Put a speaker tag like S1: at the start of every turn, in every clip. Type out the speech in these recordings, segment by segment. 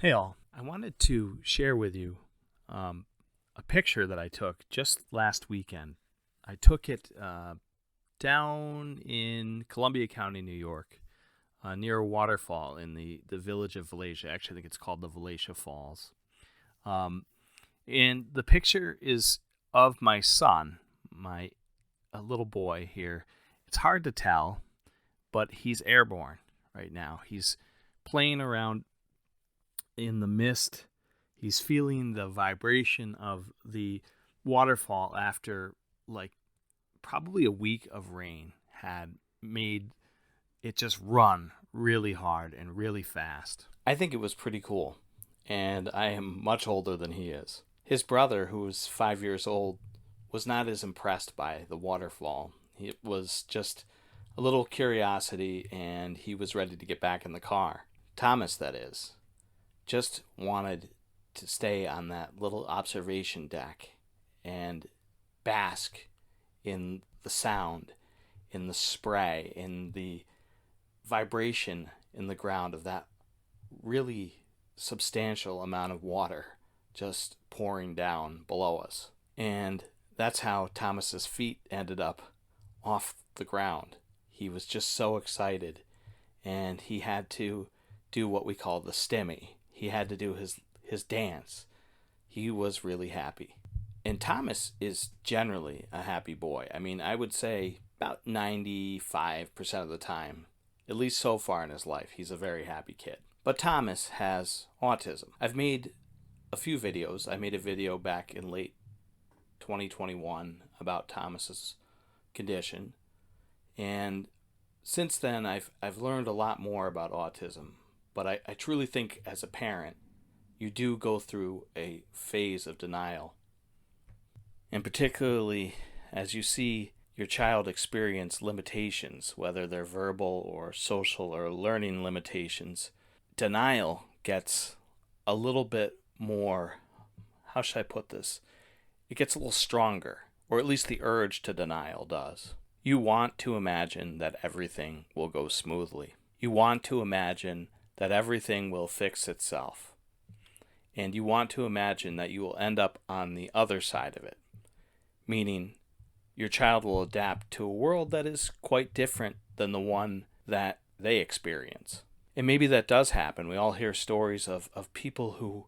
S1: Hey all, I wanted to share with you a picture that I took just last weekend. I took it down in Columbia County, New York, near a waterfall in the village of Valatia. Actually, I think it's called the Valatia Falls. Um, and the picture is of my son, my a little boy here. It's hard to tell, but he's airborne right now. He's playing around in the mist. He's feeling the vibration of the waterfall after like probably a week of rain had made it just run really hard and really fast. I think it was pretty cool, and I am much older than he is. His brother, who was 5 years old, was not as impressed by the waterfall. It was just a little curiosity, and he was ready to get back in the car. Thomas, that is, just wanted to stay on that little observation deck and bask in the sound, in the spray, in the vibration in the ground of that really substantial amount of water just pouring down below us. And that's how Thomas's feet ended up off the ground. He was just so excited, and he had to do what we call the stimmy. He had to do his dance. He was really happy. And Thomas is generally a happy boy. I mean, I would say about 95% of the time, at least so far in his life, he's a very happy kid. But Thomas has autism. I've made a few videos. I made a video back in late 2021 about Thomas's condition. And since then, I've learned a lot more about autism. But I truly think as a parent, you do go through a phase of denial. And particularly as you see your child experience limitations, whether they're verbal or social or learning limitations, denial gets a little bit more, how should I put this? It gets a little stronger, or at least the urge to denial does. You want to imagine that everything will go smoothly. You want to imagine that everything will fix itself. And you want to imagine that you will end up on the other side of it, meaning your child will adapt to a world that is quite different than the one that they experience. And maybe that does happen. We all hear stories of people who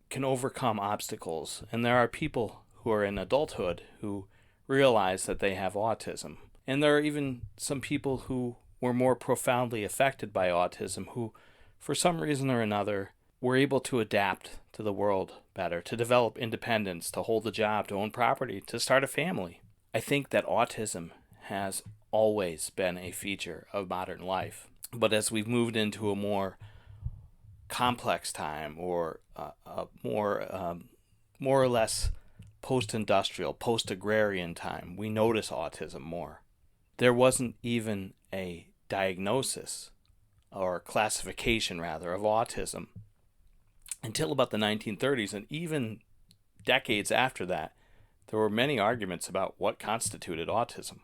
S1: can overcome obstacles. And there are people who are in adulthood who realize that they have autism. And there are even some people who were more profoundly affected by autism who, for some reason or another, were able to adapt to the world better, to develop independence, to hold a job, to own property, to start a family. I think that autism has always been a feature of modern life. But as we've moved into a more complex time, or a more or less post-industrial, post-agrarian time, we notice autism more. There wasn't even a diagnosis, or classification rather, of autism until about the 1930s, and even decades after that, there were many arguments about what constituted autism.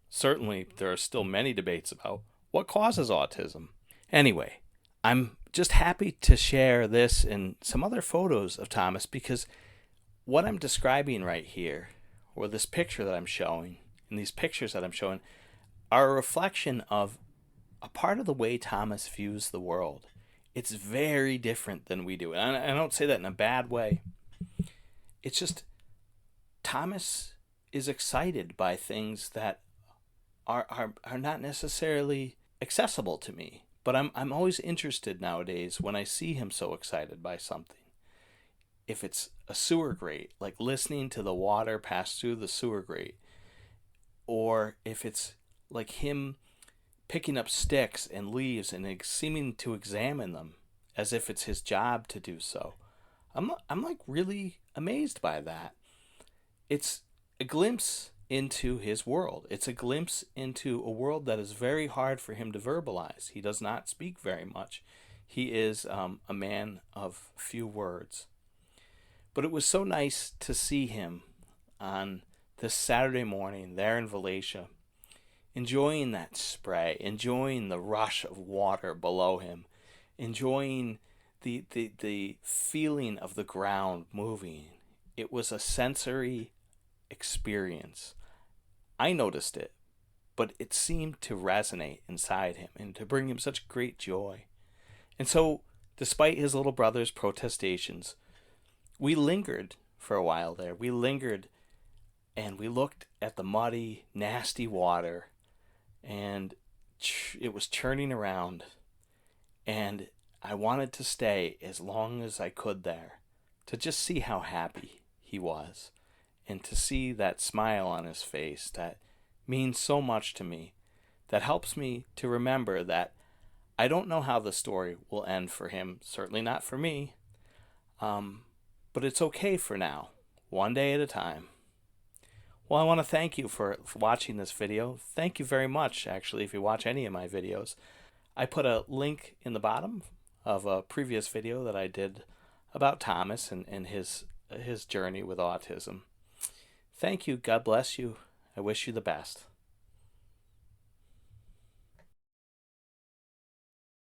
S1: Certainly, there are still many debates about what causes autism. Anyway, I'm just happy to share this and some other photos of Thomas, because what I'm describing right here, or this picture that I'm showing, and these pictures that I'm showing, are a reflection of a part of the way Thomas views the world. It's very different than we do. And I don't say that in a bad way. It's just Thomas is excited by things that are not necessarily accessible to me. But I'm always interested nowadays when I see him so excited by something. If it's a sewer grate, like listening to the water pass through the sewer grate, or if it's like him picking up sticks and leaves and seeming to examine them as if it's his job to do so. I'm like really amazed by that. It's a glimpse into his world. It's a glimpse into a world that is very hard for him to verbalize. He does not speak very much. He is a man of few words. But it was so nice to see him on this Saturday morning there in Valatia, enjoying that spray, enjoying the rush of water below him, enjoying the feeling of the ground moving. It was a sensory experience. I noticed it, but it seemed to resonate inside him and to bring him such great joy. And so, despite his little brother's protestations, we lingered for a while there. We lingered and we looked at the muddy, nasty water, and it was churning around. And I wanted to stay as long as I could there to just see how happy he was and to see that smile on his face that means so much to me, that helps me to remember that I don't know how the story will end for him, certainly not for me, but it's okay for now, one day at a time. Well, I want to thank you for watching this video. Thank you very much, actually, if you watch any of my videos. I put a link in the bottom of a previous video that I did about Thomas and his journey with autism. Thank you. God bless you. I wish you the best.